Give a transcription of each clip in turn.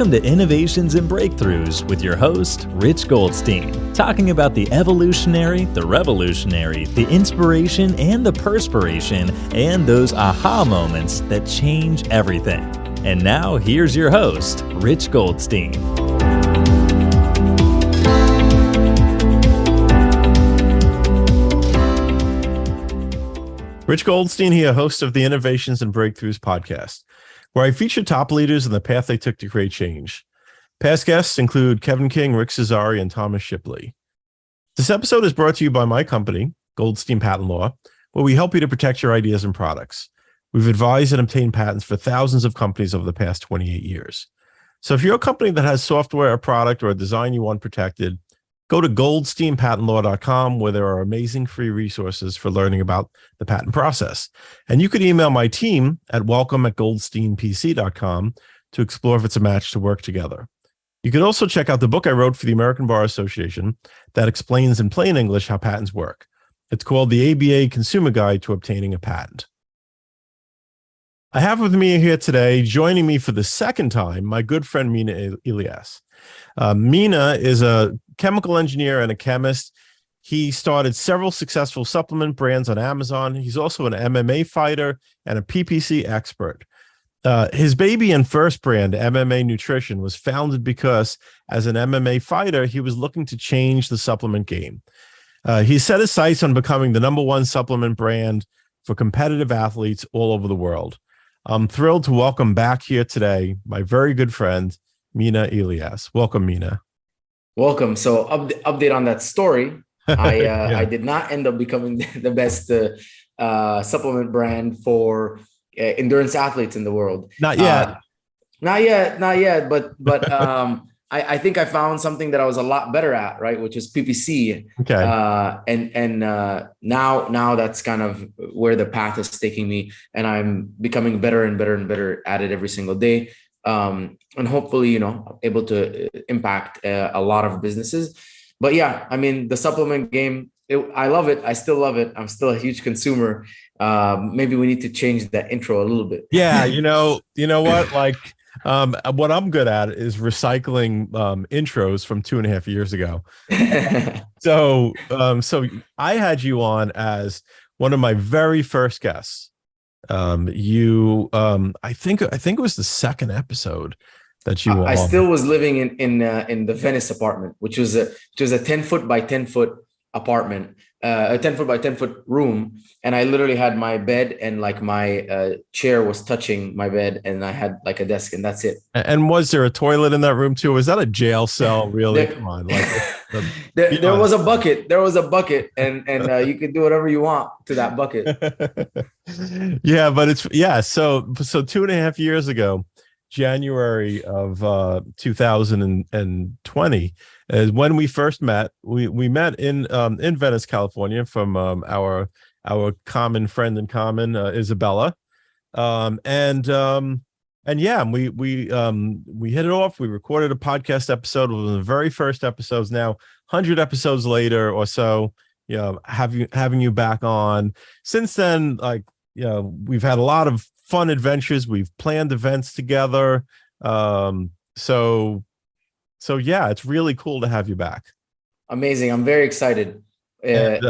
Welcome to Innovations and Breakthroughs with your host, Rich Goldstein, talking about the evolutionary, the revolutionary, the inspiration and the perspiration, and those aha moments that change everything. And now here's your host, Rich Goldstein. Rich Goldstein here, host of the Innovations and Breakthroughs podcast, where I feature top leaders and the path they took to create change. Past guests include Kevin King, Rick Cesari, and Thomas Shipley. This episode is brought to you by my company, Goldstein Patent Law, where we help you to protect your ideas and products. We've advised and obtained patents for thousands of companies over the past 28 years. So if you're a company that has software, a product, or a design you want protected, go to goldsteinpatentlaw.com, where there are amazing free resources for learning about the patent process. And you could email my team at welcome@goldsteinpc.com to explore if it's a match to work together. You could also check out the book I wrote for the American Bar Association that explains in plain English how patents work. It's called the ABA Consumer Guide to Obtaining a Patent. I have with me here today, joining me for the second time, my good friend Mina Elias. Mina is a chemical engineer and a chemist. He started several successful supplement brands on Amazon. He's also an MMA fighter and a PPC expert. His baby and first brand, MMA Nutrition, was founded because as an MMA fighter, he was looking to change the supplement game. He set his sights on becoming the #1 supplement brand for competitive athletes all over the world. I'm thrilled to welcome back here today my very good friend, Mina Elias. Welcome, Mina. Welcome. So update on that story. I did not end up becoming the best supplement brand for endurance athletes in the world. Not yet. Not yet. But I think I found something that I was a lot better at, right? Which is PPC. Okay. Now that's kind of where the path is taking me, and I'm becoming better and better at it every single day. And hopefully, able to impact a lot of businesses. But yeah, I mean, the supplement game, I love it. I still love it. I'm still a huge consumer. Maybe we need to change that intro a little bit. Yeah, you know what? Like, what I'm good at is recycling intros from 2.5 years ago. So I had you on as one of my very first guests. I think it was the second episode that you. I still was living in the Venice apartment, which was a 10-foot by 10-foot apartment, a 10-foot by 10-foot room, and I literally had my bed and like my chair was touching my bed, and I had like a desk, and that's it. And was there a toilet in that room too? Was that a jail cell? Really? Come on, like there was a bucket. There was a bucket, and you could do whatever you want to that bucket. Yeah, but So 2.5 years ago, January of 2020 is when we first met. We met in Venice, California, from our common friend in common, Isabella, and yeah, we hit it off. We recorded a podcast episode, one of the very first episodes. Now 100 episodes later or so, having you back on. Since then, we've had a lot of fun adventures. We've planned events together. So yeah, it's really cool to have you back. Amazing. I'm very excited.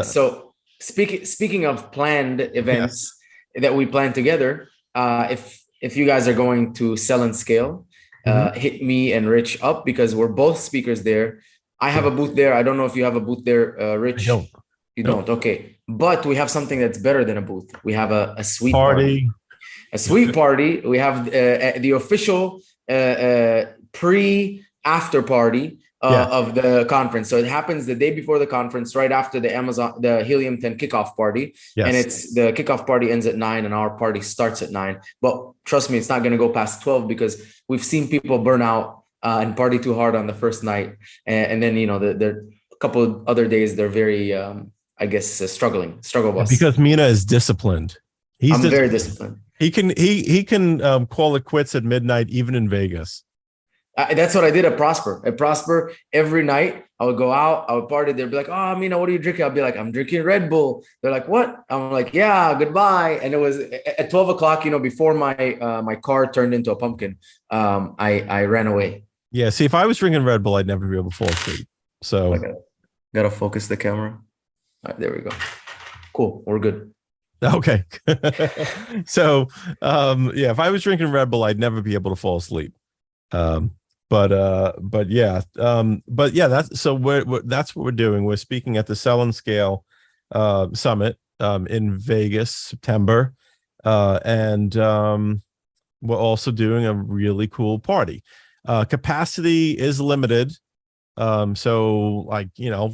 So speaking of planned events that we plan together, if you guys are going to Sell and Scale, hit me and Rich up, because we're both speakers there. I have a booth there. I don't know if you have a booth there, Rich. I don't. You don't. Okay. But we have something that's better than a booth. We have a sweet party. A sweet party. We have the official pre-after party of the conference. So it happens the day before the conference, right after the Helium 10 kickoff party. Yes. And it's the kickoff party ends at 9 and our party starts at 9. But trust me, it's not going to go past 12, because we've seen people burn out and party too hard on the first night. And then, the couple of other days, they're very, struggle bus. Because Mina is disciplined. I'm very disciplined. He can call it quits at midnight, even in Vegas. That's what I did at Prosper. At Prosper, every night I would go out, I would party. They'd be like, "Oh, Mina, what are you drinking?" I'll be like, "I'm drinking Red Bull." They're like, "What?" I'm like, "Yeah, goodbye." And it was at 12 o'clock, before my car turned into a pumpkin. I ran away. Yeah. See, if I was drinking Red Bull, I'd never be able to fall asleep. So Gotta focus the camera. All right, there we go. Cool. We're good. okay. So yeah, if I was drinking Red Bull, I'd never be able to fall asleep. But yeah, that's that's what we're doing. We're speaking at the Sell and Scale Summit in Vegas, September, and we're also doing a really cool party. Capacity is limited, so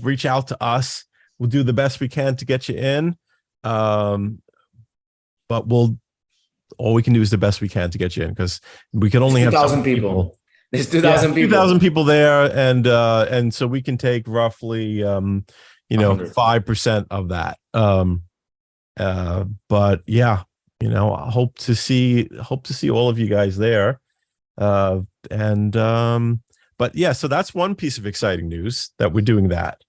reach out to us. We'll do the best we can to get you in, but all we can do is the best we can to get you in, because we can only have 2,000 people. There's 2,000 people. 2,000 people there, and so we can take roughly 5% of that. But yeah, I hope to see all of you guys there. But yeah, so that's one piece of exciting news, that we're doing that.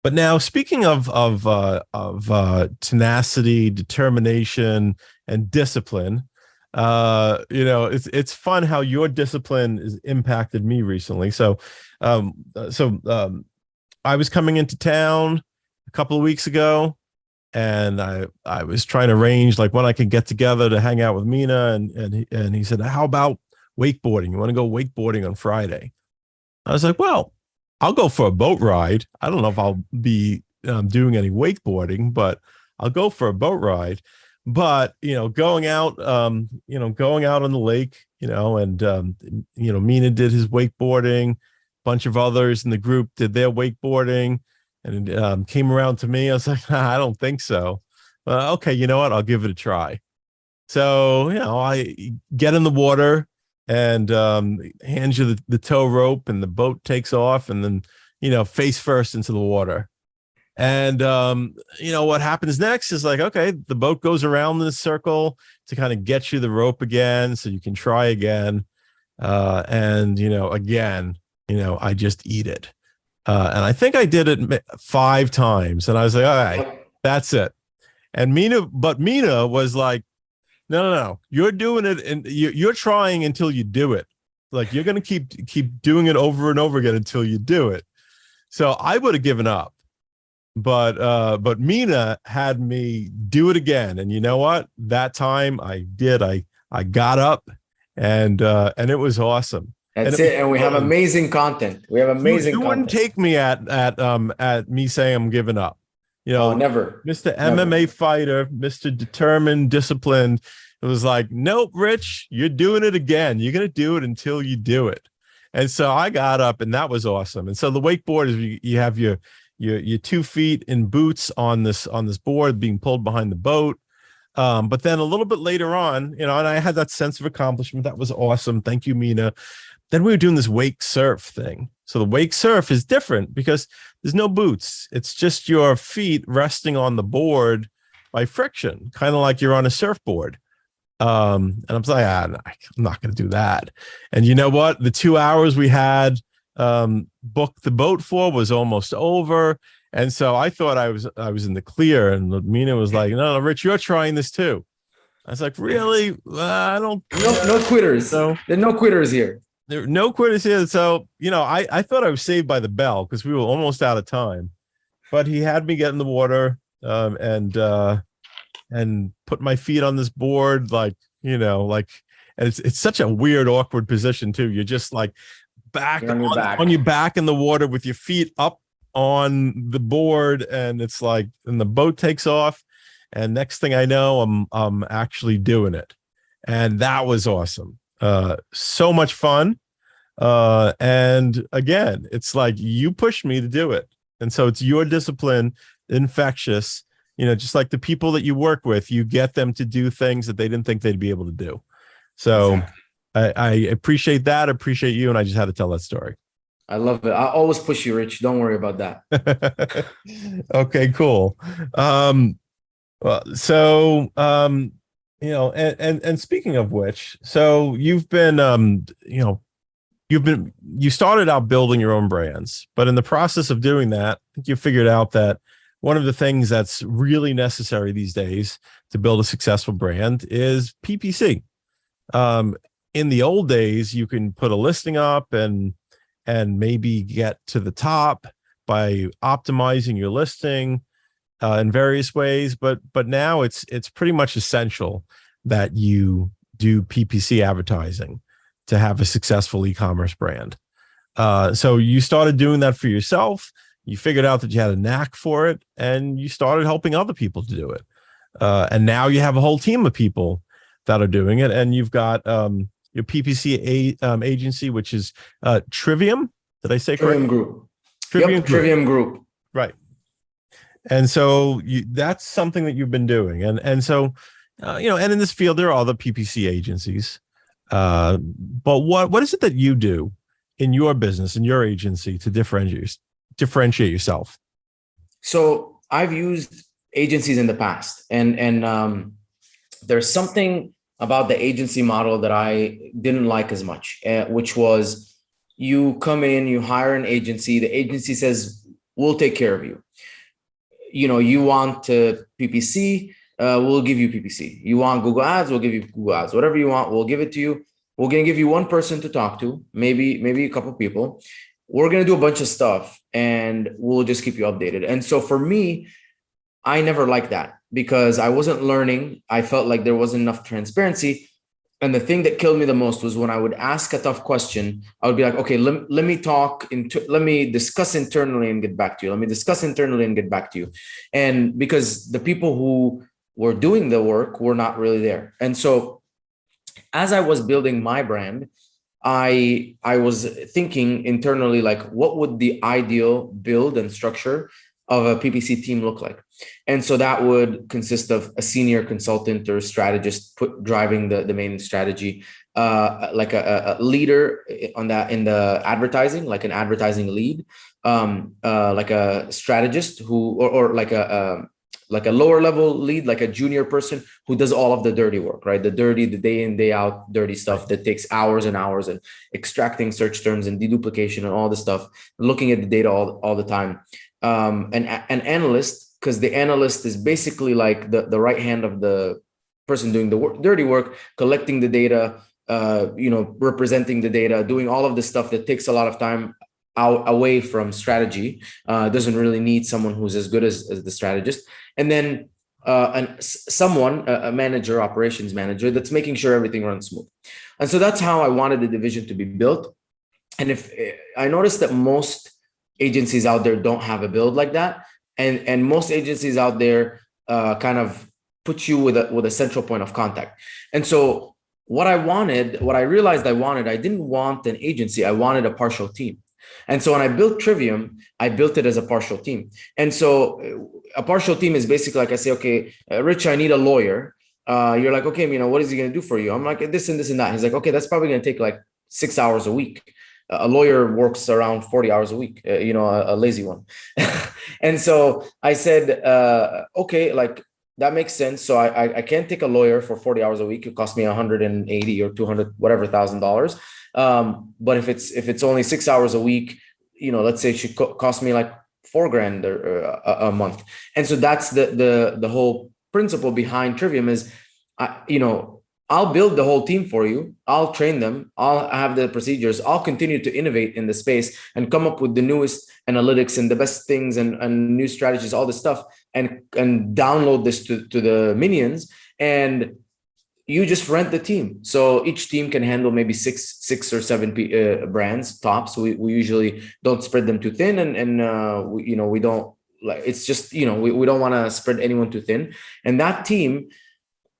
But now, speaking of tenacity, determination, and discipline, it's fun how your discipline has impacted me recently. So I was coming into town a couple of weeks ago, and I was trying to arrange like when I could get together to hang out with Mina, and he said, "How about wakeboarding? You want to go wakeboarding on Friday?" I was like, "Well, I'll go for a boat ride. I don't know if I'll be doing any wakeboarding, but I'll go for a boat ride." But going out on the lake, and Mina did his wakeboarding, a bunch of others in the group did their wakeboarding, and came around to me. I was like, I don't think so. Okay, you know what? I'll give it a try. So I get in the water, and hands you the tow rope, and the boat takes off, and then face first into the water. And what happens next is like, okay, the boat goes around in a circle to kind of get you the rope again, so you can try again. And again, I just eat it. And I think I did it 5 times, and I was like, all right, that's it. And Mina was like, no, you're doing it, and you're trying until you do it. Like, you're going to keep doing it over and over again until you do it. So I would have given up, but Mina had me do it again. And you know what? That time I did. I got up, and it was awesome. That's it. And we have amazing content. We have amazing you content. Wouldn't take me at me saying I'm giving up. Never. Mr. MMA fighter, Mr. Determined, disciplined. It was like, nope, Rich, you're doing it again. You're going to do it until you do it. And so I got up, and that was awesome. And so the wakeboard is you have your 2 feet in boots on this board being pulled behind the boat. But then a little bit later on, and I had that sense of accomplishment. That was awesome. Thank you, Mina. Then we were doing this wake surf thing. So the wake surf is different because there's no boots. It's just your feet resting on the board by friction, kind of like you're on a surfboard. And I'm like, I'm not going to do that. And you know what? The 2 hours we had booked the boat for was almost over. And so I thought I was in the clear. And Mina was like, no, Rich, you're trying this too. I was like, really? I don't. No quitters. So there are no quitters here. There were no quitters here. So, I thought I was saved by the bell because we were almost out of time. But he had me get in the water and put my feet on this board, and it's such a weird, awkward position too. You're just like on your back in the water with your feet up on the board, and it's like, and the boat takes off, and next thing I know, I'm actually doing it, and that was awesome. So much fun. And again, it's like you pushed me to do it, and so it's your discipline, infectious. Just like the people that you work with, you get them to do things that they didn't think they'd be able to do. So exactly. I appreciate that. I appreciate you. And I just had to tell that story. I love it. I always push you, Rich. Don't worry about that. Okay, cool. So And speaking of which, so you've been, you started out building your own brands, but in the process of doing that, I think you figured out that one of the things that's really necessary these days to build a successful brand is PPC. In the old days, you can put a listing up and maybe get to the top by optimizing your listing in various ways, but now it's pretty much essential that you do PPC advertising to have a successful e-commerce brand. So you started doing that for yourself. You figured out that you had a knack for it, and you started helping other people to do it. And now you have a whole team of people that are doing it, and you've got your PPC agency, which is Trivium. Did I say correct? Trivium Group. Trivium Group. Trivium Group. Right. And so that's something that you've been doing. And so, and in this field, there are other PPC agencies. But what is it that you do in your business, in your agency, to differentiate yourself? So I've used agencies in the past, and there's something about the agency model that I didn't like as much, which was you come in, you hire an agency, the agency says, we'll take care of you. You want PPC, we'll give you PPC. You want Google Ads, we'll give you Google Ads. Whatever you want, we'll give it to you. We're going to give you one person to talk to, maybe a couple of people. We're going to do a bunch of stuff, and we'll just keep you updated. And so for me, I never liked that because I wasn't learning. I felt like there wasn't enough transparency. And the thing that killed me the most was when I would ask a tough question, I would be like, okay, let me let me discuss internally and get back to you. Let me discuss internally and get back to you. And because the people who were doing the work were not really there. And so as I was building my brand, I was thinking internally, like, what would the ideal build and structure of a PPC team look like? And so that would consist of a senior consultant or strategist driving the main strategy, like a leader on that in the advertising, like an advertising lead, like a strategist or like a lower level lead, like a junior person who does all of the dirty work, right? The day in, day out, dirty stuff that takes hours and hours, and extracting search terms and deduplication and all this stuff, looking at the data all the time. An analyst, because the analyst is basically like the right hand of the person doing the dirty work, collecting the data, representing the data, doing all of the stuff that takes a lot of time away from strategy. Doesn't really need someone who's as good as the strategist. And then a manager, operations manager, that's making sure everything runs smooth. And so that's how I wanted the division to be built. And if I noticed that most agencies out there don't have a build like that, and most agencies out there kind of put you with a central point of contact. And so what I realized I didn't want an agency, I wanted a partial team. And so when I built Trivium, I built it as a partial team. And so a partial team is basically like, I say, okay, Rich, I need a lawyer. You're like, okay, what is he going to do for you? I'm like, this and this and that. He's like, okay, that's probably going to take like 6 hours a week. A lawyer works around 40 hours a week, a lazy one. And so I said, okay, like that makes sense. So I can't take a lawyer for 40 hours a week. It costs me 180 or 200, whatever $1,000. But if it's only 6 hours a week, let's say it should cost me like $4,000 or a month. And so that's the whole principle behind Trivium is, I'll build the whole team for you. I'll train them. I'll have the procedures. I'll continue to innovate in the space and come up with the newest analytics and the best things and new strategies, all this stuff, and download this to the minions. And you just rent the team. So each team can handle maybe six or seven brands tops. We usually don't spread them too thin, and we don't like. It's just we don't want to spread anyone too thin. And that team,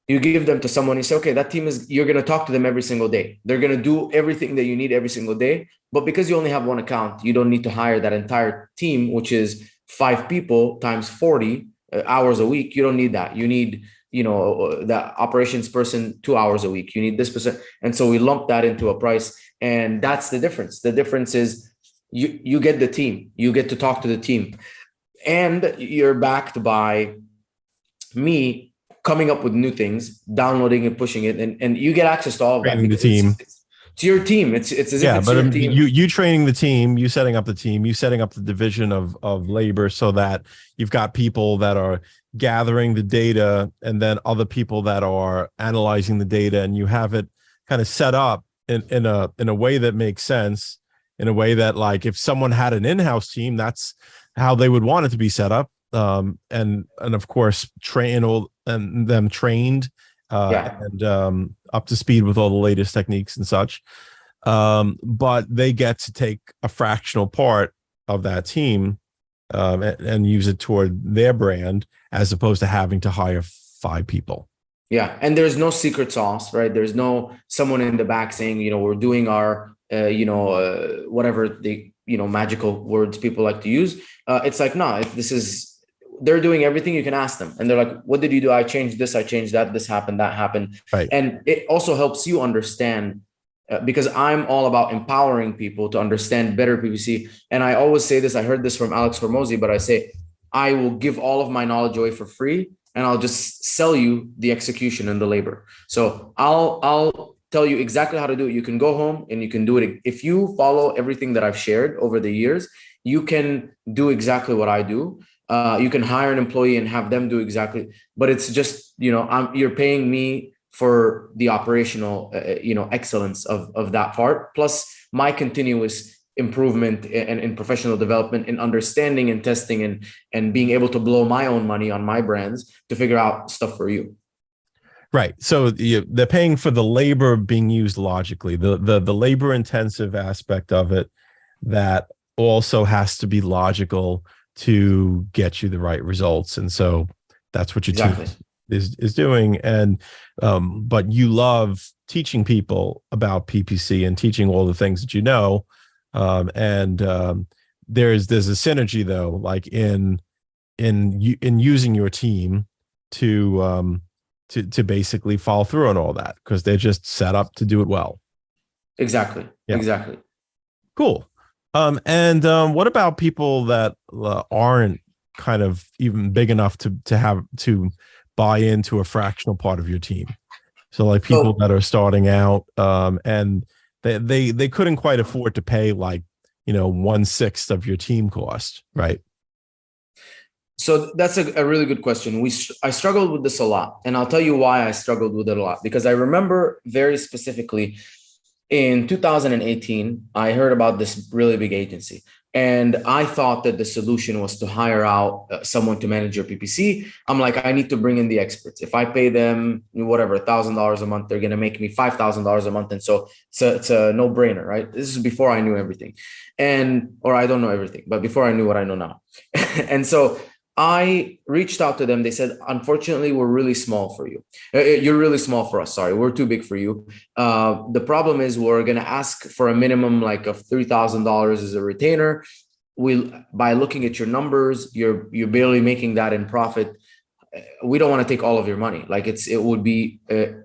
you give them to someone, you say, okay, that team you're going to talk to them every single day. They're going to do everything that you need every single day. But because you only have one account, you don't need to hire that entire team, which is 5 people times 40 hours a week. You don't need that. You need, the operations person 2 hours a week. You need this person. And so we lump that into a price. And that's the difference. The difference is you get the team. You get to talk to the team. And you're backed by me coming up with new things, downloading and pushing it, and you get access to all of that Training the because team. it's your team. It's as if Yeah, it's but your team. you training the team, you setting up the team, you setting up the division of labor so that you've got people that are gathering the data and then other people that are analyzing the data, and you have it kind of set up in a way that makes sense, in a way that, like, if someone had an in-house team, that's how they would want it to be set up. And of course train all and them trained and up to speed with all the latest techniques and such. But they get to take a fractional part of that team and use it toward their brand, as opposed to having to hire 5 people. Yeah. And there's no secret sauce, right? There's no someone in the back saying, we're doing our, whatever the, magical words people like to use. It's like, no, they're doing everything. You can ask them. And they're like, what did you do? I changed this, I changed that, this happened, that happened. Right. And it also helps you understand because I'm all about empowering people to understand better PPC. And I always say this, I heard this from Alex Hormozy, but I say, I will give all of my knowledge away for free, and I'll just sell you the execution and the labor. So I'll tell you exactly how to do it. You can go home and you can do it. If you follow everything that I've shared over the years, you can do exactly what I do. You can hire an employee and have them do exactly, but it's just, you're paying me for the operational, excellence of that part, plus my continuous improvement and in professional development in understanding and testing and being able to blow my own money on my brands to figure out stuff for you. Right. So they're paying for the labor being used logically, the labor intensive aspect of it that also has to be logical to get you the right results. And so that's what your team is doing. And but you love teaching people about PPC and teaching all the things that you know. There's a synergy though, like in using your team to basically follow through on all that, because they're just set up to do it well. Exactly. Yeah. Exactly. Cool. What about people that aren't kind of even big enough to buy into a fractional part of your team? So like people that are starting out and they couldn't quite afford to pay 1/6 of your team cost, right? So that's a really good question. I struggled with this a lot, and I'll tell you why I struggled with it a lot, because I remember very specifically in 2018, I heard about this really big agency, and I thought that the solution was to hire out someone to manage your PPC. I'm like, I need to bring in the experts. If I pay them whatever $1,000 a month, they're going to make me $5,000 a month, and so it's a no-brainer, right? This is before I knew everything, or I don't know everything, but before I knew what I know now, and so I reached out to them. They said, unfortunately, we're really small for you. You're really small for us. Sorry, we're too big for you. The problem is we're going to ask for a minimum of $3,000 as a retainer. By looking at your numbers, you're barely making that in profit. We don't want to take all of your money. It would be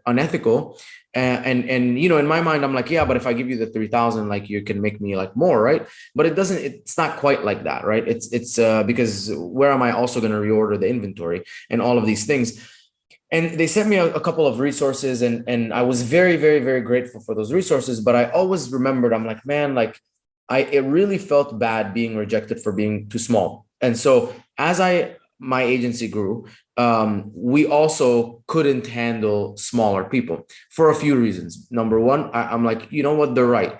unethical. And in my mind, I'm like, yeah, but if I give you the 3,000, you can make me more, right? But it's not quite like that, right? It's because where am I also going to reorder the inventory and all of these things? And they sent me a couple of resources, and I was very, very, very grateful for those resources. But I always remembered, I'm like, man, it really felt bad being rejected for being too small. And so as my agency grew, we also couldn't handle smaller people for a few reasons. Number one, I'm like, you know what, they're right.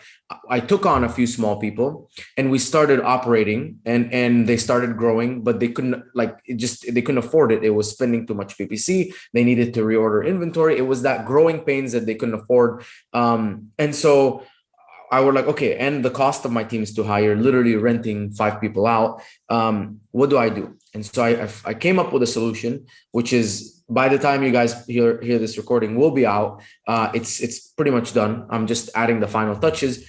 I took on a few small people and we started operating and they started growing, but they couldn't they couldn't afford it. It was spending too much PPC. They needed to reorder inventory. It was that growing pains that they couldn't afford. And so I was like, okay, and the cost of my team is too high. You're literally renting 5 people out. What do I do? And so I came up with a solution, which is, by the time you guys hear this recording, will be out. It's pretty much done. I'm just adding the final touches.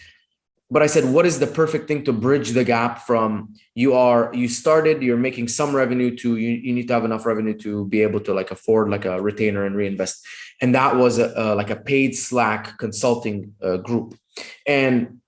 But I said, what is the perfect thing to bridge the gap from you're making some revenue to you need to have enough revenue to be able to afford a retainer and reinvest. And that was a paid Slack consulting group. And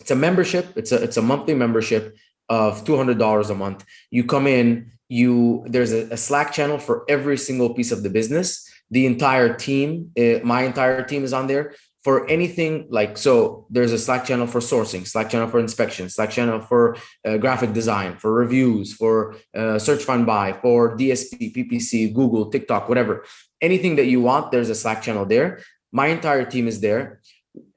it's a membership. It's a monthly membership of $200 a month. You come in there's a Slack channel for every single piece of the business. The entire team, my entire team is on there for anything like, so there's a Slack channel for sourcing, Slack channel for inspection, Slack channel for graphic design, for reviews, for search, find, buy, for DSP, PPC, Google, TikTok, whatever. Anything that you want, there's a Slack channel there. My entire team is there.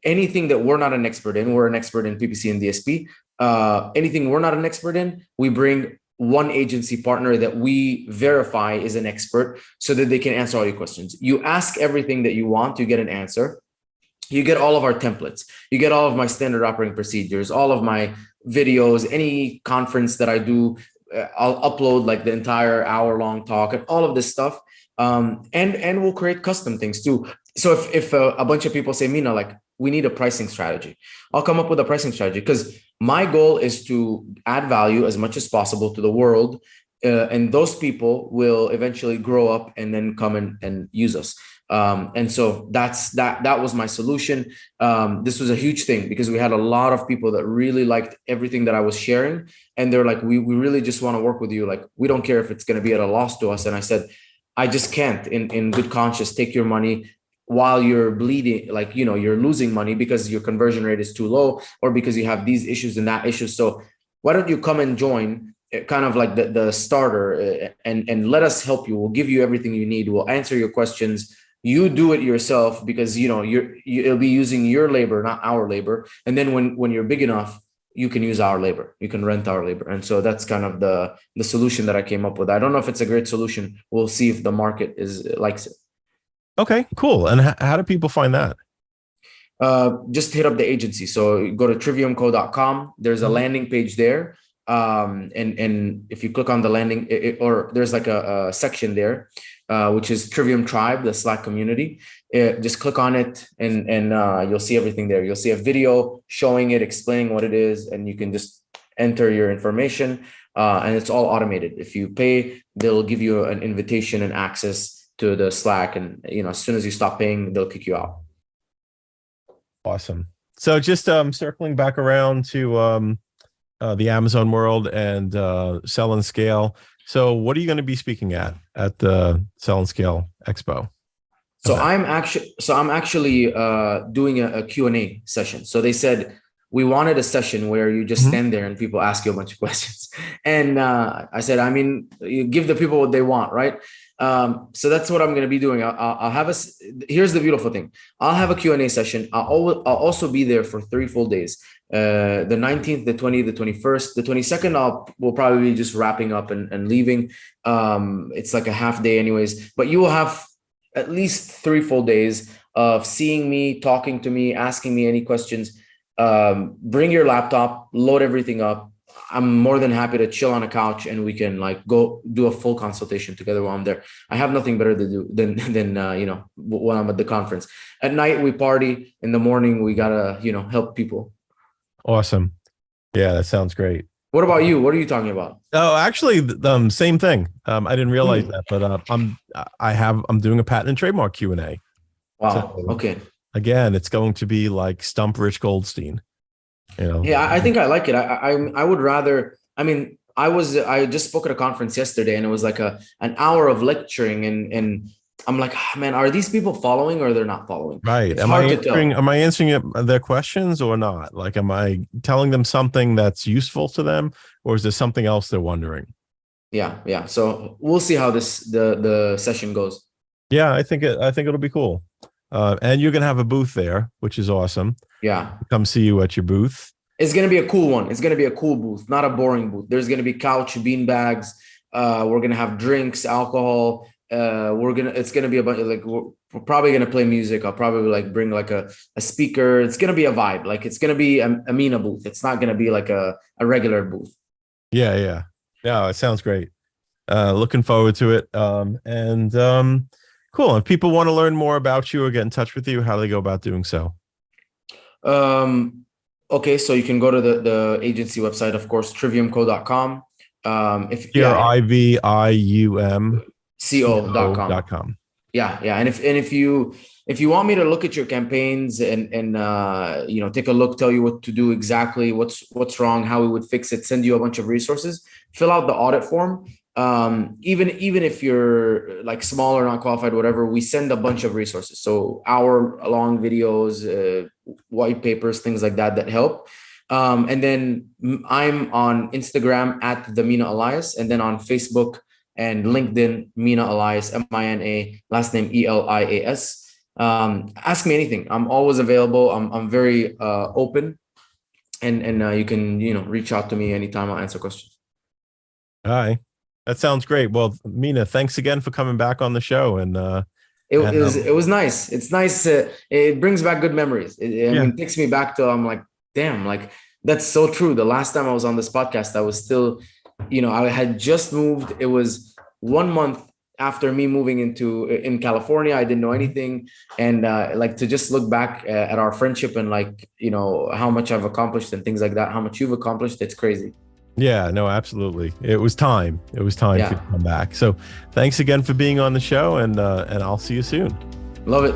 Anything that we're not an expert in, we're an expert in PPC and DSP. Anything we're not an expert in, we bring one agency partner that we verify is an expert so that they can answer all your questions. You ask everything that you want, you get an answer. You get all of our templates. You get all of my standard operating procedures, all of my videos, any conference that I do, I'll upload like the entire hour-long talk and all of this stuff. And we'll create custom things too. So if a bunch of people say, Mina, like, we need a pricing strategy, I'll come up with a pricing strategy, because my goal is to add value as much as possible to the world. And those people will eventually grow up and then come and use us. And so that was my solution. This was a huge thing because we had a lot of people that really liked everything that I was sharing. And they're like, we really just want to work with you. Like, we don't care if it's going to be at a loss to us. And I said, I just can't in good conscience take your money while you're bleeding, like, you know, you're losing money because your conversion rate is too low, or because you have these issues and that issue. So why don't you come and join, kind of like the starter, and let us help you. We'll give you everything you need. We'll answer your questions. You do it yourself, because, you know, you'll be using your labor, not our labor. And then when you're big enough, you can use our labor. You can rent our labor. And so that's kind of the solution that I came up with. I don't know if it's a great solution. We'll see if the market likes it. Okay, cool. And how do people find that? Just hit up the agency. So go to triviumco.com. There's a landing page there. And if you click on the landing, or there's like a section there, which is Trivium Tribe, the Slack community. Just click on it, and you'll see everything there. You'll see a video showing it, explaining what it is, and you can just enter your information, and it's all automated. If you pay, they'll give you an invitation and access to the Slack, and, you know, as soon as you stop paying, they'll kick you out. Awesome. So just circling back around to the Amazon world and Sell and Scale. So what are you going to be speaking at the Sell and Scale Expo? So I'm actually doing a Q&A session. So they said, we wanted a session where you just stand there and people ask you a bunch of questions. And I said, I mean, you give the people what they want, right? So that's what I'm going to be doing. I'll have here's the beautiful thing. I'll have a Q&A session. I'll also be there for 3 full days. The 19th, the 20th, the 21st, the 22nd, we'll probably be just wrapping up and leaving. It's like a half day anyways, but you will have at least 3 full days of seeing me, talking to me, asking me any questions. Bring your laptop, load everything up. I'm more than happy to chill on a couch, and we can like go do a full consultation together while I'm there. I have nothing better to do than you know, when I'm at the conference. At night we party. In the morning we gotta, you know, help people. Awesome. Yeah, that sounds great. What about you? What are you talking about? Oh, actually, same thing. I didn't realize that, but I'm doing a patent and trademark Q&A. Wow. So, okay. Again, it's going to be like Stump Rich Goldstein. You know? Yeah, I think I like it. I would rather. I mean, I just spoke at a conference yesterday, and it was like an hour of lecturing, and I'm like, oh, man, are these people following or they're not following? Right. It's hard to tell. Am I answering their questions or not? Like, am I telling them something that's useful to them, or is there something else they're wondering? Yeah. So we'll see how the session goes. Yeah, I think it'll be cool. And you're gonna have a booth there, which is awesome. Yeah. Come see you at your booth. It's gonna be a cool one. It's gonna be a cool booth, not a boring booth. There's gonna be couch, bean bags. We're gonna have drinks, alcohol. It's gonna be a bunch of, like, we're probably gonna play music. I'll probably like bring like a speaker. It's gonna be a vibe. Like, it's gonna be a Mina booth. It's not gonna be like a regular booth. Yeah. It sounds great. Looking forward to it. Cool. If people want to learn more about you or get in touch with you, how do they go about doing so? Okay, so you can go to the agency website, of course, triviumco.com. triviumco.com. Yeah. And if you want me to look at your campaigns and you know, take a look, tell you what to do exactly, what's wrong, how we would fix it, send you a bunch of resources, fill out the audit form. even if you're like small or not qualified, whatever, we send a bunch of resources. So hour-long videos, white papers, things like that help. And then I'm on Instagram at the Mina Elias, and then on Facebook and LinkedIn, Mina Elias, Mina, last name Elias. Ask me anything. I'm always available. I'm very open, and you can reach out to me anytime. I'll answer questions. Hi. That sounds great. Well, Mina, thanks again for coming back on the show. And it was nice. It's nice. It brings back good memories. It takes me back to, I'm like, damn, like that's so true. The last time I was on this podcast, I was still, I had just moved. It was 1 month after me moving in California. I didn't know anything. And like to just look back at our friendship and like, how much I've accomplished and things like that, how much you've accomplished. It's crazy. Yeah, no, absolutely. It was time. It was time for you to come back. So thanks again for being on the show, and I'll see you soon. Love it.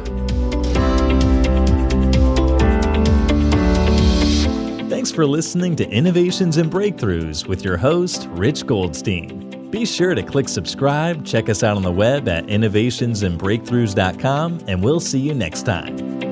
Thanks for listening to Innovations and Breakthroughs with your host, Rich Goldstein. Be sure to click subscribe, check us out on the web at innovationsandbreakthroughs.com, and we'll see you next time.